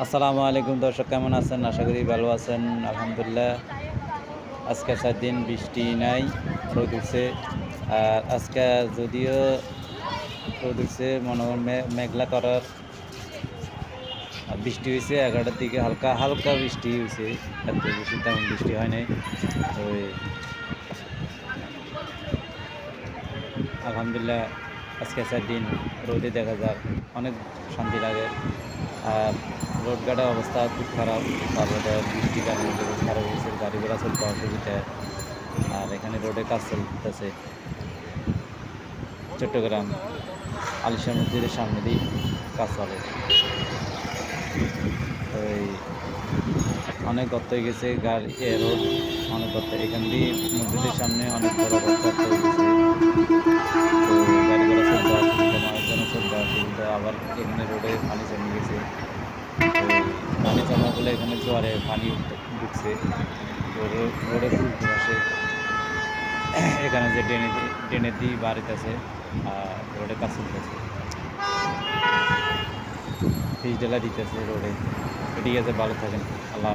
আসসালামু আলাইকুম দর্শক, কেমন আছেন? আশা করি ভালো আছেন। আলহামদুলিল্লাহ। আজকে 4 দিন বৃষ্টি নাই, রোদ উঠছে। আর আজকে যদিও রোদ উঠছে, মনে হয় মেঘলা করার বৃষ্টি হয়েছে 11টার দিকে, হালকা হালকা বৃষ্টি হয়েছে। এত বেশি তেমন বৃষ্টি হয় নাই। ওই আলহামদুলিল্লাহ, আজকে 4 দিন রোদে দেখা যাক, অনেক শান্তি লাগে। আর রোডঘাটের অবস্থা খুব খারাপ। তারপরে বৃষ্টির কারণে রোড খারাপ হয়েছে, গাড়ি ঘোড়া চলতে অসুবিধা। আর এখানে রোডে কাজ চলতেছে। চট্টগ্রাম আলিশা মসজিদের সামনে দিয়ে কাজ চলে। ওই অনেক গর্ত হয়ে গেছে, রোড অনেক গর্ত। এখান দিয়ে মসজিদের সামনে অনেক বড় গর্ত হয়ে গেছে। তো গাড়ি ঘোড়া চলতে অসুবিধা, মানুষজনও চলতে অসুবিধা। আবার এখানে রোডে পানি জমে গেছে। ওই পানি জমা বলে এখানে জোয়ারে পানি ঢুকছে। তো রোডে ফুল আসে। এখানে যে ড্রেনের দিয়ে বাড়িতেছে, আর রোডে কাজ চলতেছে, পিচ ঢালা দিতেছে রোডে। তো ঠিক আছে, ভালো থাকেন। আল্লাহ।